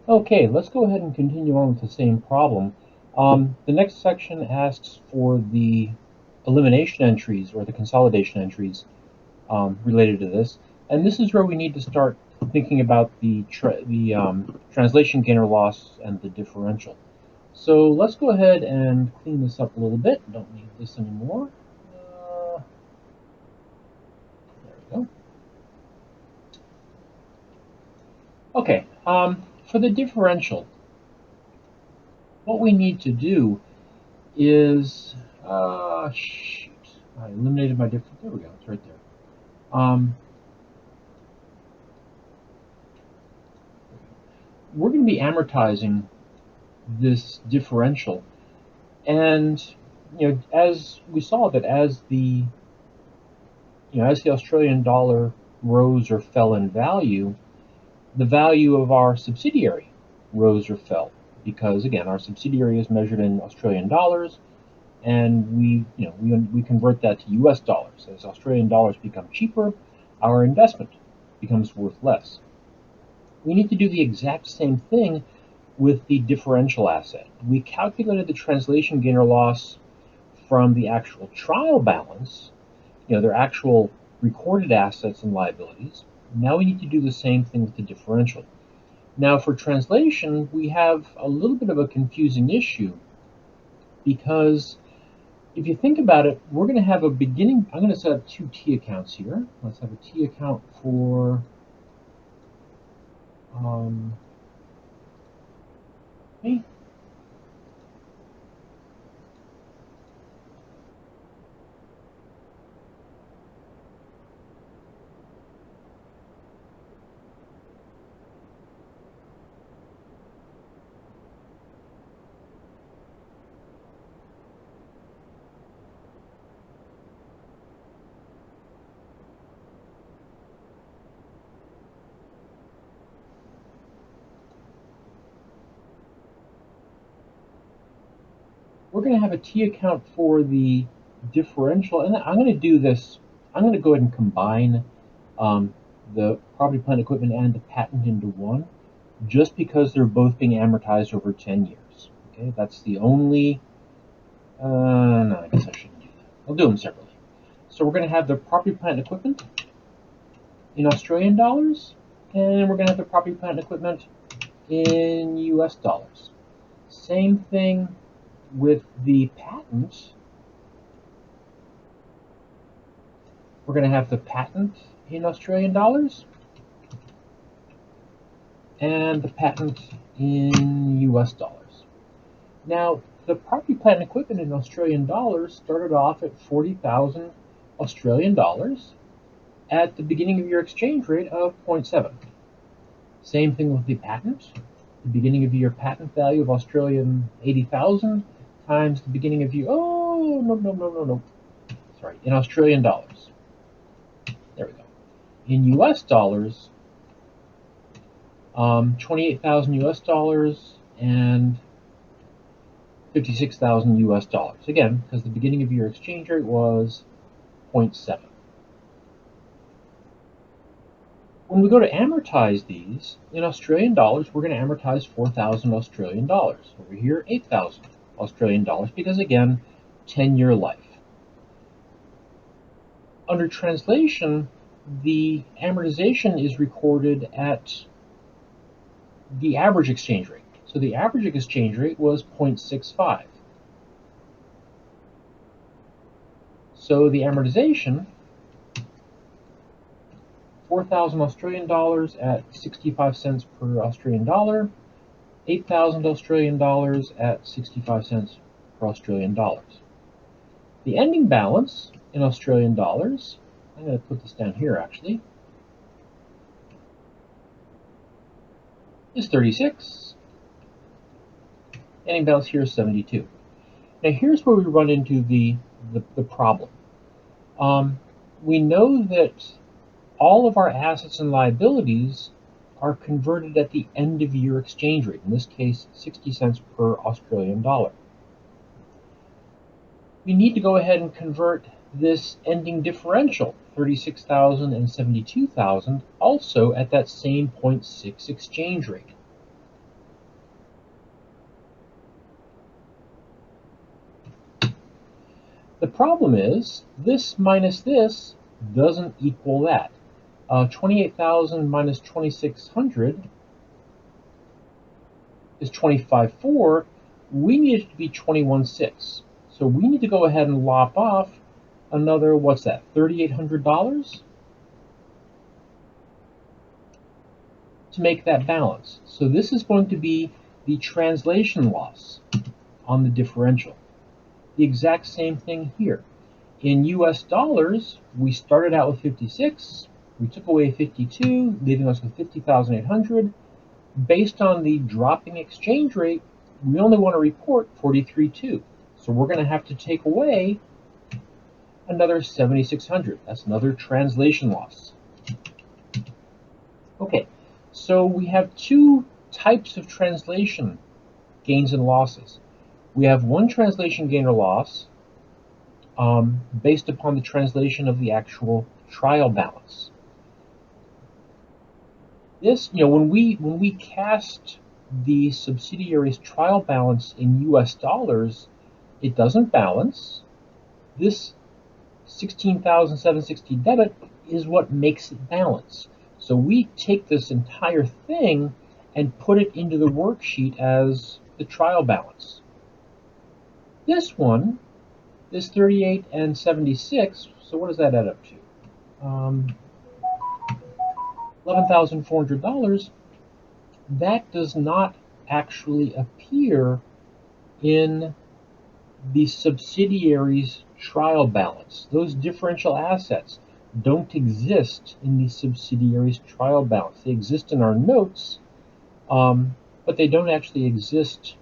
Okay, let's go ahead and continue on with the same problem. The next section asks for the elimination entries or the consolidation entries related to this, and this is where we need to start thinking about the translation gain or loss and the differential. So let's go ahead and clean this up a little bit. Don't need this anymore. There we go. Okay, for the differential, what we need to do is, shoot, I eliminated my difference. There we go, it's right there. We're going to be amortizing this differential, and as we saw that as the Australian dollar rose or fell in value, the value of our subsidiary rose or fell because again our subsidiary is measured in Australian dollars, and we convert that to US dollars. As Australian dollars become cheaper, our investment becomes worth less. We need to do the exact same thing with the differential asset. We calculated the translation gain or loss from the actual trial balance, their actual recorded assets and liabilities. Now we need to do the same thing with the differential. Now for translation, we have a little bit of a confusing issue because if you think about it, we're going to have a beginning. I'm going to set up two T accounts here. Let's have a T account for me. We're going to have a T account for the differential, and I'm going to do this. I'm going to go ahead and combine the property, plant, equipment, and the patent into one, just because they're both being amortized over 10 years. Okay, that's the only. No, I guess I shouldn't do that. I'll do them separately. So we're going to have the property, plant, equipment in Australian dollars, and we're going to have the property, plant, and equipment in US dollars. Same thing with the patent. We're going to have the patent in Australian dollars and the patent in US dollars. Now, the property, plant, and equipment in Australian dollars started off at 40,000 Australian dollars at the beginning of your exchange rate of 0.7. Same thing with the patent. The beginning of your patent value of Australian 80,000 times the beginning of your, no. Sorry, in Australian dollars. There we go. In US dollars, 28,000 US dollars and 56,000 US dollars. Again, because the beginning of your exchange rate was 0.7. When we go to amortize these, in Australian dollars, we're going to amortize 4,000 Australian dollars. Over here, 8,000 Australian dollars, because again, 10-year life. Under translation, the amortization is recorded at the average exchange rate. So the average exchange rate was 0.65. So the amortization, 4,000 Australian dollars at 65 cents per Australian dollar, 8,000 Australian dollars at 65 cents per Australian dollars. The ending balance in Australian dollars, I'm going to put this down here actually, is 36. Ending balance here is 72. Now here's where we run into the problem. We know that all of our assets and liabilities are converted at the end of year exchange rate, in this case 60 cents per Australian dollar. We need to go ahead and convert this ending differential, 36,000 and 72,000, also at that same 0.6 exchange rate. The problem is this minus this doesn't equal that. 28,000 minus 2,600 is 25,400. We need it to be 21,600. So we need to go ahead and lop off another, what's that, $3,800 to make that balance. So this is going to be the translation loss on the differential. The exact same thing here. In US dollars, we started out with 56, we took away 52, leaving us with 50,800. Based on the dropping exchange rate, we only want to report 43.2. So we're going to have to take away another 7,600. That's another translation loss. Okay, so we have two types of translation gains and losses. We have one translation gain or loss based upon the translation of the actual trial balance. This, when we cast the subsidiary's trial balance in US dollars, it doesn't balance. This 16,760 debit is what makes it balance. So we take this entire thing and put it into the worksheet as the trial balance. This one, this 38 and 76, so what does that add up to? $11,400. That does not actually appear in the subsidiary's trial balance. Those differential assets don't exist in the subsidiary's trial balance. They exist in our notes, but they don't actually exist,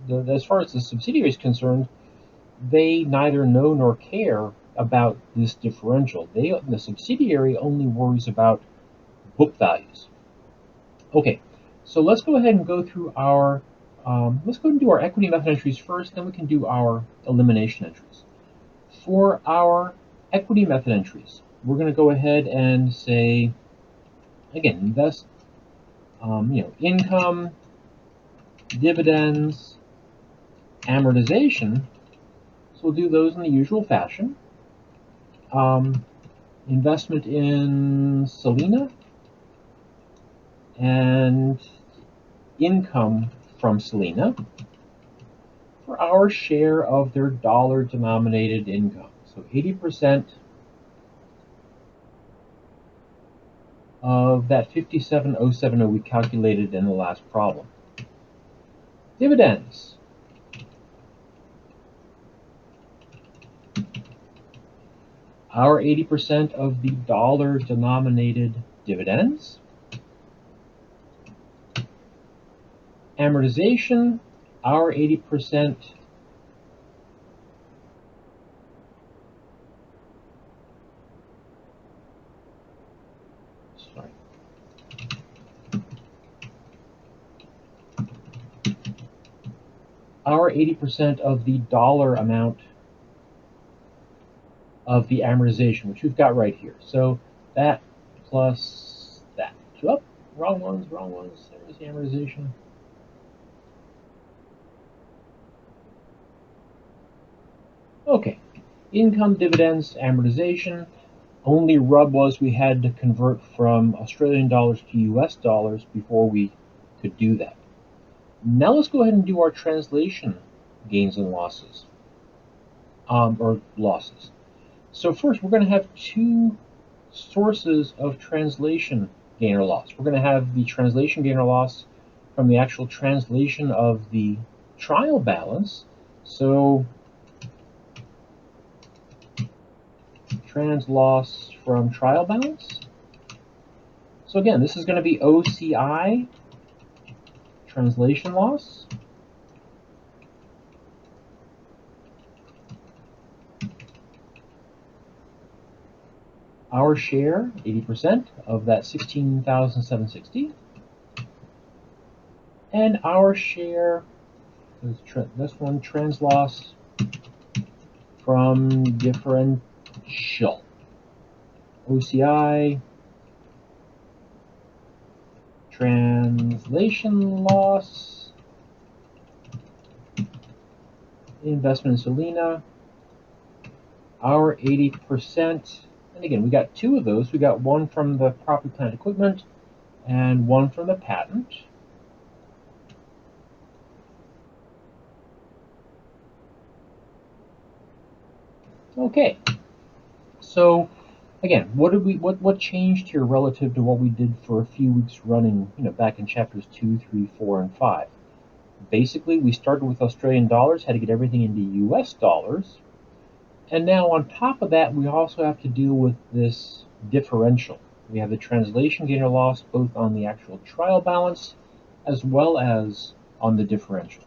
as far as the subsidiary is concerned, they neither know nor care about this differential. The subsidiary only worries about book values. Okay, so let's go ahead and go through our, let's go and do our equity method entries first, then we can do our elimination entries. For our equity method entries, we're going to go ahead and say, again, invest, income, dividends, amortization. So we'll do those in the usual fashion. Investment in Selena and income from Selena for our share of their dollar-denominated income. So 80% of that 57,070 we calculated in the last problem. Dividends. Our 80% of the dollar-denominated dividends. Amortization, our 80% our 80% of the dollar amount of the amortization, which we've got right here. So that plus that. Oh, wrong ones. There's the amortization. Okay, income, dividends, amortization. Only rub was we had to convert from Australian dollars to US dollars before we could do that. Now let's go ahead and do our translation gains and losses, or losses. So first, we're going to have two sources of translation gain or loss. We're going to have the translation gain or loss from the actual translation of the trial balance. So trans loss from trial balance. So again, this is going to be OCI, translation loss. Our share, 80% of that 16,760. And our share, this one, trans loss from differential. OCI, translation loss, investment in Selena, our 80%, and again, we got two of those. We got one from the property, plant, equipment, and one from the patent. Okay, so again, what changed here relative to what we did for a few weeks running, back in chapters 2, 3, 4, and 5? Basically, we started with Australian dollars, had to get everything into US dollars, and now on top of that, we also have to deal with this differential. We have the translation gain or loss both on the actual trial balance as well as on the differential.